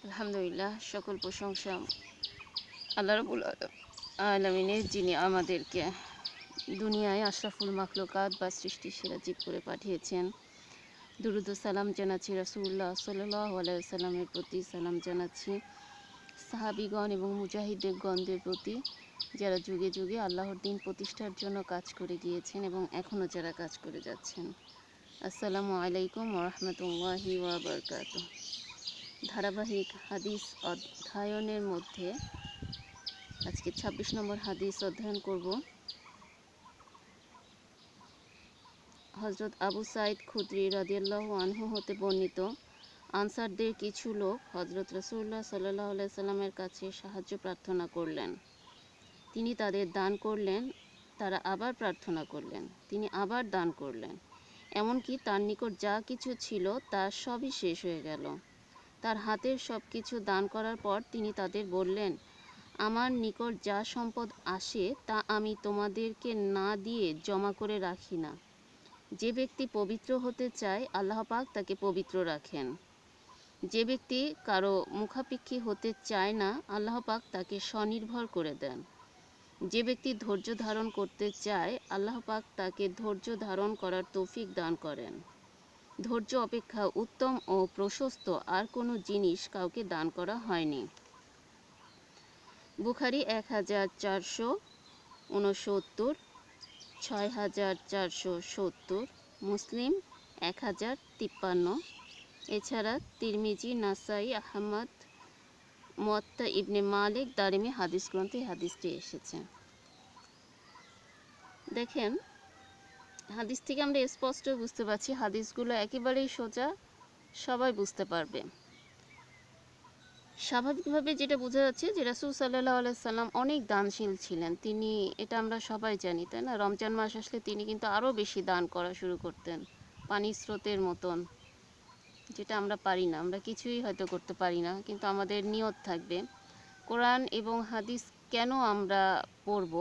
আলহামদুলিল্লাহ, সকল প্রশংসা আল্লাহ রাব্বুল আলামিনের, যিনি আমাদেরকে দুনিয়ায় আশরাফুল মাখলুকাত বা সৃষ্টির সেরা জীব করে পাঠিয়েছেন। দুরুদ ও সালাম জানাচ্ছি রাসূলুল্লাহ সাল্লাল্লাহু আলাইহি ওয়াসাল্লামের প্রতি, সালাম জানাচ্ছি সাহাবীগণ এবং মুজাহিদগণদের প্রতি, যারা যুগে যুগে আল্লাহর দ্বীন প্রতিষ্ঠার জন্য কাজ করে গিয়েছেন এবং এখনও যারা কাজ করে যাচ্ছেন। আসসালামু আলাইকুম ওয়া রাহমাতুল্লাহি ওয়া বারাকাতুহু। ধারাবাহিক হাদিস অধ্যয়নের মধ্যে আজকে ২৬ নম্বর হাদিস অধ্যয়ন করব। হযরত আবু সাঈদ খুদরি রাদিয়াল্লাহু আনহু হতে বর্ণিত, আনসারদের কিছু লোক হযরত রাসূলুল্লাহ সাল্লাল্লাহু আলাইহি সাল্লামের কাছে সাহায্য প্রার্থনা করলেন। তিনি তাদের দান করলেন, তারা আবার প্রার্থনা করলেন, তিনি আবার দান করলেন, এমনকি তার নিকট যা কিছু ছিল তার সবই শেষ হয়ে গেল। তার হাতের সব কিছু দান করার পর তিনি তাদের বললেন, আমার নিকট যা সম্পদ আসে তা আমি তোমাদেরকে না দিয়ে জমা করে রাখি না। যে ব্যক্তি পবিত্র হতে চায় আল্লাহ পাক তাকে পবিত্র রাখেন। যে ব্যক্তি কারো মুখাপেক্ষী হতে চায় না আল্লাহ পাক তাকে স্বনির্ভর করে দেন। যে ব্যক্তি ধৈর্য ধারণ করতে চায় আল্লাহ পাক তাকে ধৈর্য ধারণ করার তৌফিক দান করেন। ধৈর্য অপেক্ষা উত্তম ও প্রশস্ত আর কোনো জিনিস কাউকে দান করা হয়নি। বুখারী ১৪৬৯, ৬৪৭০, মুসলিম ১০৫৩। এছাড়া তিরমিজি, নাসাই, আহমদ, মুয়াত্তা ইবনে মালিক, দারিমি হাদিস গ্রন্থে এই হাদিসটি এসেছে। দেখেন, হাদিস থেকে আমরা স্পষ্ট বুঝতে পারছি হাদিসগুলো একেবারেই সোজা, সবাই বুঝতে পারবে। স্বাভাবিকভাবে যেটা বোঝা যাচ্ছে যে রাসূল সাল্লাল্লাহু আলাইহি সাল্লাম অনেক দানশীল ছিলেন। তিনি, এটা আমরা সবাই জানি, তাই না? রমজান মাস আসলে তিনি কিন্তু আরও বেশি দান করা শুরু করতেন, পানির স্রোতের মতন, যেটা আমরা পারি না, আমরা কিছুই হয়তো করতে পারি না, কিন্তু আমাদের নিয়ত থাকবে। কোরআন এবং হাদিস কেন আমরা পড়ব?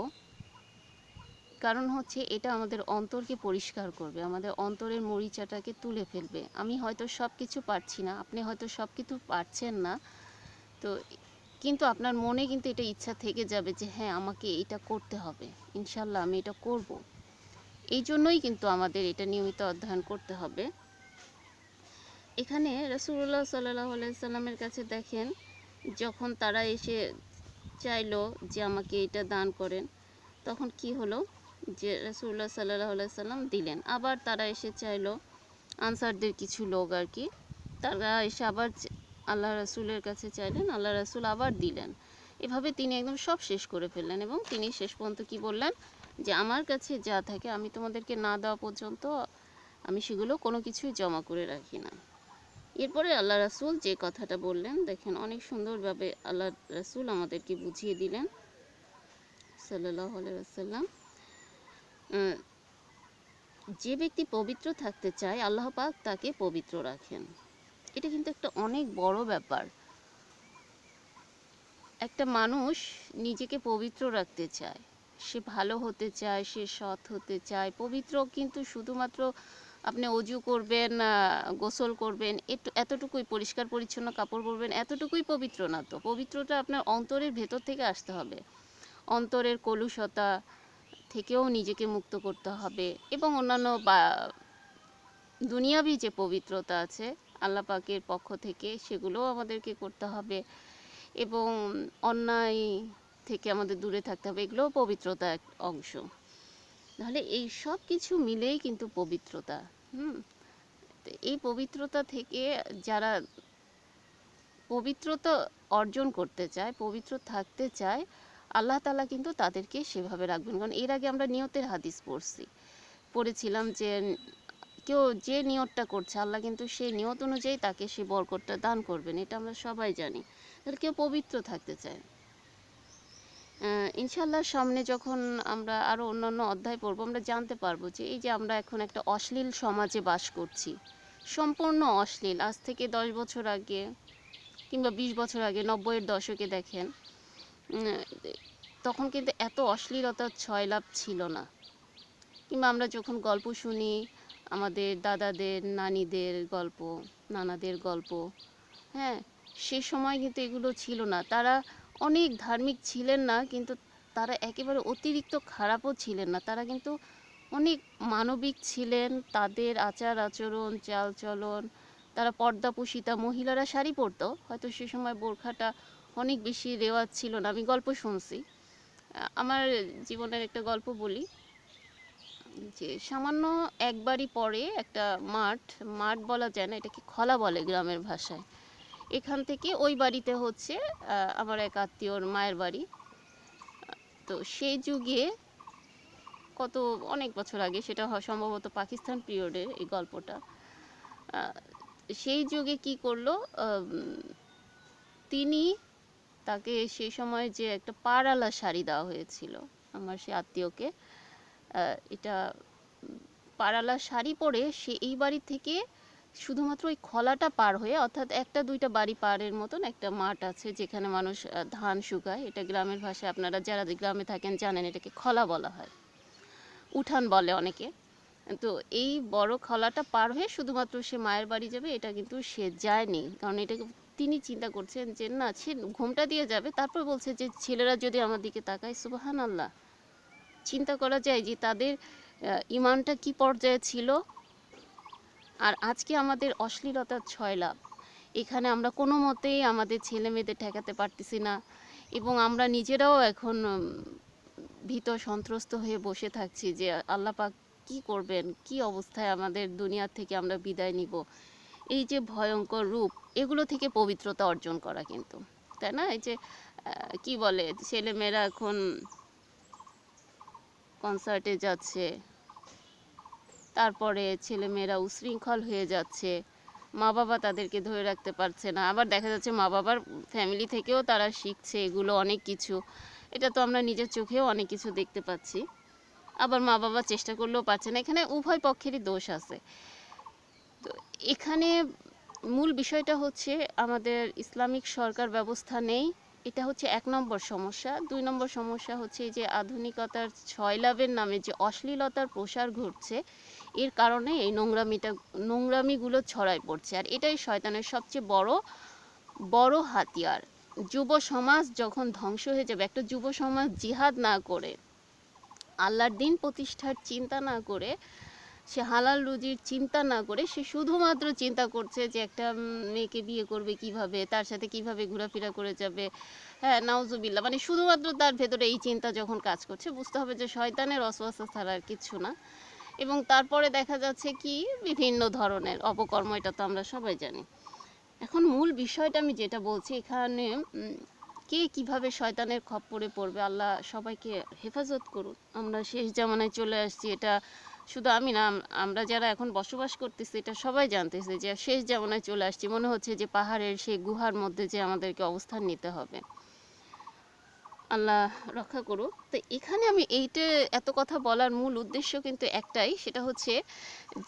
কারণ হচ্ছে এটা আমাদের অন্তরকে পরিষ্কার করবে, আমাদের অন্তরের মরিচাটাকে তুলে ফেলবে। আমি হয়তো সব কিছু পারছি না, আপনি হয়তো সব কিছু পারছেন না, তো কিন্তু আপনার মনে কিন্তু এটা ইচ্ছা থেকে যাবে যে হ্যাঁ, আমাকে এটা করতে হবে, ইনশাল্লাহ আমি এটা করব। এই জন্যই কিন্তু আমাদের এটা নিয়মিত অধ্যয়ন করতে হবে। এখানে রাসূলুল্লাহ সাল্লাল্লাহু আলাইহি সাল্লামের কাছে দেখেন, যখন তারা এসে চাইলো যে আমাকে এটা দান করেন, তখন কি হলো যে রাসূলুল্লাহ সাল্লাল্লাহু আলাইহি সাল্লাম দিলেন। আবার তারা এসে চাইলো, আনসারদের কিছু লোক আর কি, তারা এসে আবার আল্লাহ রাসূলের কাছে চাইলেন, আল্লাহ রাসূল আবার দিলেন। এভাবে তিনি একদম সব শেষ করে ফেললেন এবং তিনি শেষ পর্যন্ত কি বললেন যে আমার কাছে যা থাকে আমি তোমাদেরকে না দেওয়া পর্যন্ত আমি সেগুলো কোনো কিছুই জমা করে রাখি না। এরপরে আল্লাহ রাসূল যে কথাটা বললেন, দেখেন অনেক সুন্দরভাবে আল্লাহ রাসূল আমাদেরকে বুঝিয়ে দিলেন সাল্লাল্লাহু আলাইহি ওয়াসাল্লাম। যে ব্যক্তি পবিত্র থাকতে চায় আল্লাহ পাক তাকে পবিত্র রাখেন। এটা কিন্তু একটা অনেক বড় ব্যাপার। একটা মানুষ নিজেকে পবিত্র রাখতে চায়, সে ভালো হতে চায়, সে সৎ হতে চায়। পবিত্র কিন্তু শুধুমাত্র আপনি অজু করবেন, গোসল করবেন, এতটুকুই, পরিষ্কার পরিচ্ছন্ন কাপড় পরবেন, এতটুকুই পবিত্র না তো। পবিত্রটা আপনার অন্তরের ভেতর থেকে আসতে হবে। অন্তরের কলুষতা থেকেও নিজেকে মুক্ত করতে হবে এবং অন্যান্য দুনিয়াবি যে পবিত্রতা আছে আল্লাহ পাকের পক্ষ থেকে, সেগুলোও আমাদেরকে করতে হবে এবং অন্যায় থেকে আমাদের দূরে থাকতে হবে, এগুলোও পবিত্রতা এক অংশ। তাহলে এই সব কিছু মিলেই কিন্তু পবিত্রতা। তো এই পবিত্রতা থেকে যারা পবিত্রতা অর্জন করতে চায়, পবিত্র থাকতে চায়, আল্লাহ তাআলা কিন্তু তাদেরকে সেভাবে রাখবেন। কারণ এর আগে আমরা নিয়তের হাদিস পড়েছিলাম যে কেউ যে নিয়তটা করছে আল্লাহ কিন্তু সেই নিয়ত অনুযায়ী তাকে সেই বরকতটা দান করবেন, এটা আমরা সবাই জানি। তাহলে কেউ পবিত্র থাকতে চায়, ইনশাল্লাহ সামনে যখন আমরা আরও অন্যান্য অধ্যায় পড়ব আমরা জানতে পারবো যে এই যে আমরা এখন একটা অশ্লীল সমাজে বাস করছি, সম্পূর্ণ অশ্লীল। আজ থেকে 10 বছর আগে কিংবা 20 বছর আগে, 90-এর দশকে দেখেন, তখন কিন্তু এত অশ্লীলতার ছয়লাভ ছিল না। কিংবা আমরা যখন গল্প শুনি, আমাদের দাদাদের, নানিদের গল্প, নানাদের গল্প, হ্যাঁ, সে সময় কিন্তু এগুলো ছিল না। তারা অনেক ধার্মিক ছিলেন না, কিন্তু তারা একেবারে অতিরিক্ত খারাপও ছিলেন না। তারা কিন্তু অনেক মানবিক ছিলেন। তাদের আচার আচরণ, চালচলন, তারা পর্দাপুশিতা, মহিলারা শাড়ি পরতো, হয়তো সে সময় বোরখাটা অনেক বেশি রেওয়াজ ছিল না। আমি গল্প শুনছি। আমার জীবনের একটা গল্প বলি, যে সামান্য একবারই পরে একটা মাঠ, মাঠ বলা যায় না, এটাকে খলা বলে গ্রামের ভাষায়। এখান থেকে ওই বাড়িতে হচ্ছে আমার এক আত্মীয়র মায়ের বাড়ি। তো সেই যুগে, কত অনেক বছর আগে, সেটা সম্ভবত পাকিস্তান পিরিয়ডের এই গল্পটা। সেই যুগে কি করলো, তিনি, তাকে সেই সময় যে একটা পাড়ালা শাড়ি দেওয়া হয়েছিল আমার সে আত্মীয়কে, এটা পাড়ালা শাড়ি পরে সে এই বাড়ি থেকে শুধুমাত্র ওই খলাটা পার হয়ে, অর্থাৎ একটা দুইটা বাড়ি পারের মতন একটা মাঠ আছে যেখানে মানুষ ধান শুকায়। এটা গ্রামের ভাষায়, আপনারা যারা গ্রামে থাকেন জানেন, এটাকে খলা বলা হয়, উঠান বলে অনেকে। তো এই বড় খলাটা পার হয়ে শুধুমাত্র সে মায়ের বাড়ি যাবে, এটা কিন্তু সে যায়নি। কারণ এটাকে তিনি চিন্তা করছেন যে না, সে ঘুমটা দিয়ে যাবে, তারপর বলছে যে ছেলেরা যদি আমার দিকে তাকায়, সুবহানাল্লাহ, চিন্তা করা যায় যে তাদের ইমানটা কি পর্যায়ে ছিল। আর আজকে আমাদের অশ্লীলতার ছয়লাভ, এখানে আমরা কোনো মতেই আমাদের ছেলে মেয়েদের ঠেকাতে পারতেছি না, এবং আমরা নিজেরাও এখন ভীত সন্ত্রস্ত হয়ে বসে থাকছি যে আল্লাহ পাক কি করবেন, কি অবস্থায় আমাদের দুনিয়া থেকে আমরা বিদায় নিব। এই যে ভয়ঙ্কর রূপ, এগুলো থেকে পবিত্রতা অর্জন করা কিন্তু, তাই না? এই যে কি বলে, ছেলে মেয়েরা এখন কনসার্টে যাচ্ছে, তারপরে ছেলেমেয়েরা উশৃঙ্খল হয়ে যাচ্ছে, মা বাবা তাদেরকে ধরে রাখতে পারছে না। আবার দেখা যাচ্ছে মা বাবার ফ্যামিলি থেকেও তারা শিখছে এগুলো অনেক কিছু। এটা তো আমরা নিজের চোখেও অনেক কিছু দেখতে পাচ্ছি। আবার মা বাবা চেষ্টা করলেও পারছে না। এখানে উভয় পক্ষেরই দোষ আছে। তো এখানে মূল বিষয়টা হচ্ছে আমাদের ইসলামিক সরকার ব্যবস্থা নেই, এটা হচ্ছে ১ নম্বর সমস্যা। ২ নম্বর সমস্যা হচ্ছে এই যে আধুনিকতার ছয়লাভের নামে যে অশ্লীলতার প্রসার ঘটছে, এর কারণে এই নোংরামিগুলো ছড়ায় পড়ছে। আর এটাই শয়তানের সবচেয়ে বড় হাতিয়ার। যুব সমাজ যখন ধ্বংস হয়ে যাবে, একটা যুব সমাজ জিহাদ না করে, আল্লাহর দিন প্রতিষ্ঠার চিন্তা না করে, সে হালাল রুজির চিন্তা না করে, সে শুধুমাত্র চিন্তা করছে যে একটা মেয়েকে বিয়ে করবে কিভাবে, তার সাথে কিভাবে ঘোরাফেরা করে যাবে, হ্যাঁ নাউজুবিল্লাহ, মানে শুধুমাত্র তার ভেতরে এই চিন্তা যখন কাজ করছে, বুঝতে হবে যে শয়তানের ওয়াসওয়াসা ছাড়া আর কিছু না। এবং তারপরে দেখা যাচ্ছে কি, বিভিন্ন ধরনের অপকর্ম, এটা তো আমরা সবাই জানি। এখন মূল বিষয়টা আমি যেটা বলছি, এখানে কে কিভাবে শয়তানের খপ্পরে পড়বে, আল্লাহ সবাইকে হেফাজত করুন। আমরা শেষ জামানায় চলে আসছি, এটা শুধু আমি না, আমরা যারা এখন বসবাস করতেছি এটা সবাই জানতেছে যে শেষ জামানায় চলে আসছি। মনে হচ্ছে যে পাহাড়ের সেই গুহার মধ্যে যে আমাদেরকে অবস্থান নিতে হবে। আল্লাহ রক্ষা করুক। তো এখানে আমি এইটা এত কথা বলার মূল উদ্দেশ্য কিন্তু একটাই, সেটা হচ্ছে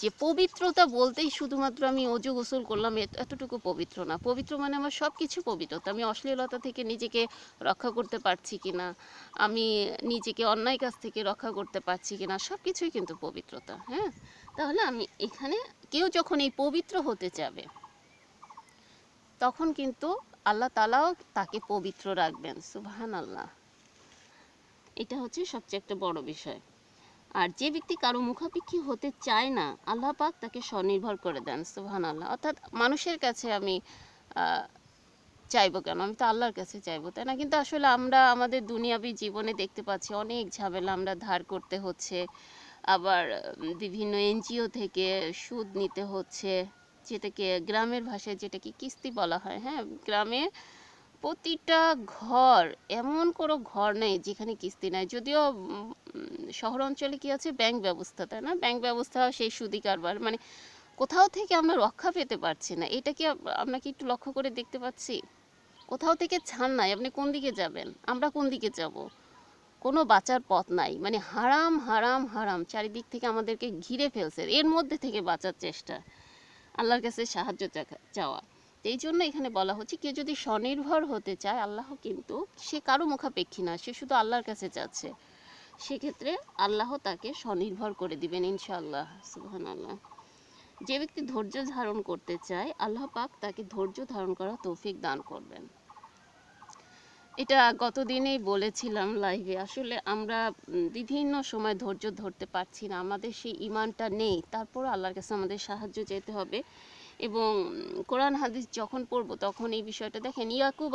যে পবিত্রতা বলতেই শুধুমাত্র আমি অজু গোসল করলাম এতটুকু পবিত্র না। পবিত্র মানে আমার সব কিছু পবিত্রতা। আমি অশ্লীলতা থেকে নিজেকে রক্ষা করতে পারছি কিনা, আমি নিজেকে অন্যায় কাজ থেকে রক্ষা করতে পারছি কিনা, সব কিছুই কিন্তু পবিত্রতা। হ্যাঁ, তাহলে আমি এখানে, কেউ যখন এই পবিত্র হতে যাবে, তখন কিন্তু আল্লাহ তাআলাও তাকে পবিত্র রাখবেন। সুবহানাল্লাহ, এটা হচ্ছে সবচেয়ে একটা বড় বিষয়। আর যে ব্যক্তি কারো মুখাপেক্ষী হতে চায় না, আল্লাহ পাক তাকে স্বনির্ভর করে দেন। সুবহানাল্লাহ। অর্থাৎ মানুষের কাছে আমি চাইবো কেন, আমি তো আল্লাহর কাছে চাইবো, তাই না? কিন্তু আসলে আমরা আমাদের দুনিয়াবী জীবনে দেখতে পাচ্ছি অনেক ঝামেলা, আমরা ধার করতে হচ্ছে, আবার বিভিন্ন এনজিও থেকে সুদ নিতে হচ্ছে, যেটাকে গ্রামের ভাষায় যেটাকে কিস্তি বলা হয়। হ্যাঁ, গ্রামে প্রতিটা ঘর, এমন কোনো ঘর নেই যেখানে কিস্তি নাই। যদিও শহর অঞ্চলে কি আছে, ব্যাংক ব্যবস্থা, তাই না? ব্যাংক ব্যবস্থা, সেই সুদি কারবার, মানে কোথাও থেকে আমরা রক্ষা পেতে পারছি না। এটা কি আমরা কি একটু লক্ষ্য করে দেখতে পাচ্ছি? কোথাও থেকে ছাড় নাই, আপনি কোন দিকে যাবেন, আমরা কোন দিকে যাব, কোনো বাঁচার পথ নাই। মানে হারাম হারাম হারাম চারিদিক থেকে আমাদেরকে ঘিরে ফেলছে, এর মধ্যে থেকে বাঁচার চেষ্টা, আল্লাহর কাছে সাহায্য চাওয়া। এই জন্য এখানে বলা হচ্ছে কেউ যদি স্বনির্ভর হতে চায়, আল্লাহ কিন্তু, সে কারো মুখাপেক্ষী না, সে শুধু আল্লাহর কাছে যাচ্ছে, সেক্ষেত্রে আল্লাহ তাকে স্বনির্ভর করে দিবেন ইনশাআল্লাহ। সুবহানাল্লাহ। যে ব্যক্তি ধৈর্য ধারণ করতে চায় আল্লাহ পাক তাকে ধৈর্য ধারণ করার তৌফিক দান করবেন। এটা গতদিনেই বলেছিলাম লাইভে। আসলে আমরা বিভিন্ন সময় ধৈর্য ধরতে পারছি না, আমাদের সেই ইমানটা নেই, তারপর আল্লাহর কাছে আমাদের সাহায্য চেতে হবে। এবং কোরআন হাদিস যখন পড়বো তখন এই বিষয়টা দেখেন, ইয়াকুব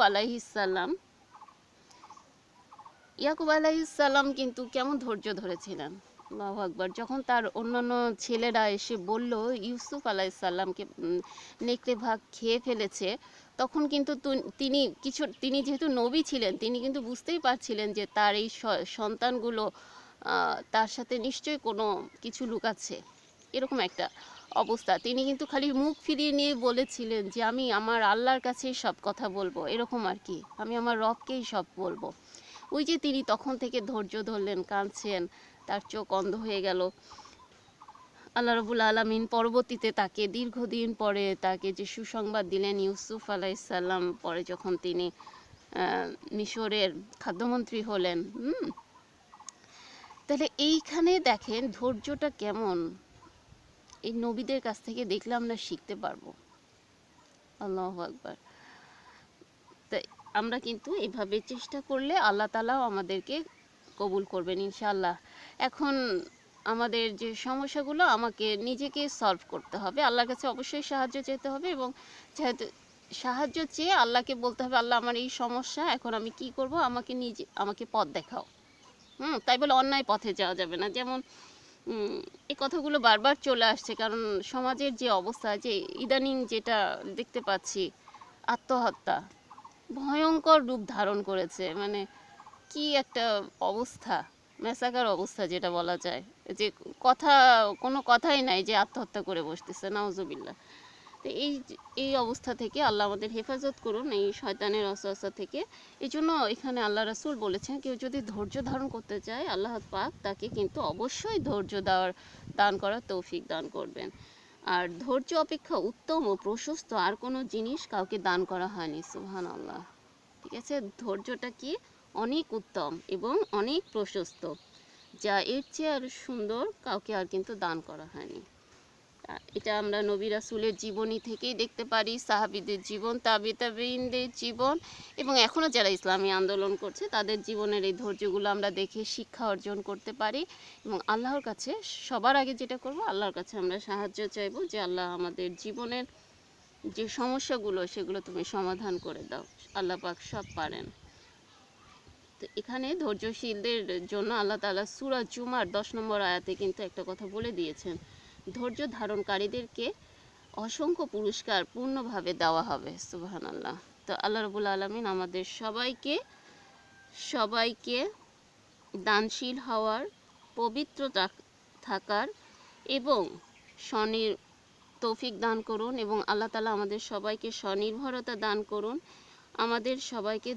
আলাইহিসসালাম কিন্তু কেমন ধৈর্য ধরেছিলেন, আল্লাহু আকবার। যখন তার অন্যান্য ছেলেরা এসে বলল ইউসুফ আলাইহিসসালামকে নেকড়ে ভাগ খেয়ে ফেলেছে, তখন কিন্তু তিনি যেহেতু নবী ছিলেন, তিনি কিন্তু বুঝতেই পারছিলেন যে তার এই সন্তানগুলো তার সাথে নিশ্চয়ই কোনো কিছু লুকাচ্ছে, এরকম একটা অবস্থা। তিনি কিন্তু খালি মুখ ফিরিয়ে নিয়ে বলেছিলেন যে আমি আমার আল্লাহর কাছেই সব কথা বলবো, এরকম আর কি, আমি আমার রবকেই সব বলবো। ওই যে তিনি তখন থেকে ধৈর্য ধরলেন, কাঁদছেন, তার চোখ অন্ধ হয়ে গেল। আল্লাহ রবুল আলমিন পরবর্তীতে তাকে দীর্ঘদিন পরে তাকে যে সুসংবাদ দিলেন, ইউসুফ আলাইসাল্লাম পরে যখন তিনি মিশরের খাদ্যমন্ত্রী হলেন। তাহলে এইখানে দেখেন ধৈর্যটা কেমন, এই নবীদের কাছ থেকে দেখলে আমরা শিখতে পারবো। আল্লাহু আকবার। তাই আমরা কিন্তু এভাবে চেষ্টা করলে আল্লাহ তাআলাও আমাদেরকে কবুল করবেন ইনশাআল্লাহ। এখন আমাদের যে সমস্যাগুলো আমাকে নিজেকে সলভ করতে হবে, আল্লাহর কাছে অবশ্যই সাহায্য চেতে হবে, এবং যেহেতু সাহায্য চেয়ে আল্লাহকে বলতে হবে আল্লাহ আমার এই সমস্যা, এখন আমি কি করব, আমাকে পথ দেখাও। তাই বলে অন্যায় পথে যাওয়া যাবে না। যেমন এই কথাগুলো বারবার চলে আসছে, কারণ সমাজের যে অবস্থা, যে ইদানিং যেটা দেখতে পাচ্ছি, আত্মহত্যা ভয়ঙ্কর রূপ ধারণ করেছে। মানে কি একটা অবস্থা, মেসাকার অবস্থা যেটা বলা যায়, যে কোনো কথাই নাই যে আত্মহত্যা করে বসতেছে, নাউজুবিল্লাহ। তো এই অবস্থা থেকে আল্লাহ আমাদের হেফাজত করুন, এই শয়তানের ওয়াসওয়াসা থেকে। এই জন্য এখানে আল্লাহ রাসূল বলেছেন, কেউ যদি ধৈর্য ধারণ করতে চায় আল্লাহ পাক তাকে কিন্তু অবশ্যই ধৈর্য দান করার তৌফিক দান করবেন। আর ধৈর্য অপেক্ষা উত্তম ও প্রশস্ত আর কোনো জিনিস কাউকে দান করা হয়নি, সুবহানাল্লাহ। ঠিক আছে, ধৈর্যটা কি অনেক উত্তম এবং অনেক প্রশস্ত, যা এর চেয়ে আর সুন্দর কাউকে আর কিন্তু দান করা হয়নি। এটা আমরা নবী রাসূলের জীবনী থেকেই দেখতে পারি, সাহাবীদের জীবন, তাবিঈনদের জীবন, এবং এখনও যারা ইসলামী আন্দোলন করছে তাদের জীবনের এই ধৈর্যগুলো আমরা দেখে শিক্ষা অর্জন করতে পারি। এবং আল্লাহর কাছে সবার আগে যেটা করব, আল্লাহর কাছে আমরা সাহায্য চাইবো যে আল্লাহ আমাদের জীবনের যে সমস্যাগুলো সেগুলো তুমি সমাধান করে দাও। আল্লাহ পাক সব পারেন। তো এখানে ধৈর্যশীলদের জন্য আল্লাহ তাআলা সূরা জুমার 10 নম্বর আয়াতে কিন্তু একটা কথা বলে দিয়েছেন, ধৈর্য ধারণকারীদেরকে অসংখ্য পুরস্কার পূর্ণভাবে দেওয়া হবে, সুবহানাল্লাহ। তো আল্লাহ রাব্বুল আলামিন আমাদের সবাইকে দানশীল হওয়ার, পবিত্র থাকার এবং তৌফিক দান করুন, এবং আল্লাহ তাআলা আমাদের সবাইকে স্বনির্ভরতা দান করুন, আমাদের সবাইকে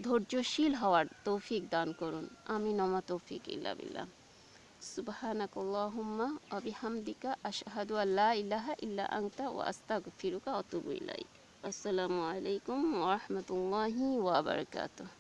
ধৈর্যশীল হওয়ার তৌফিক দান করুন। আমিন ওয়া তৌফিক ইল্লা বিল্লাহ। সুবহানাকাল্লাহুম্মা ওয়া বিহামদিকা আশহাদু আল্লা ইলাহা ইল্লা আনতা ওয়া আস্তাগফিরুকা ওয়া আতুবু ইলাইক। আসসালামু আলাইকুম ওয়া রাহমাতুল্লাহি ওয়া বারাকাতুহু।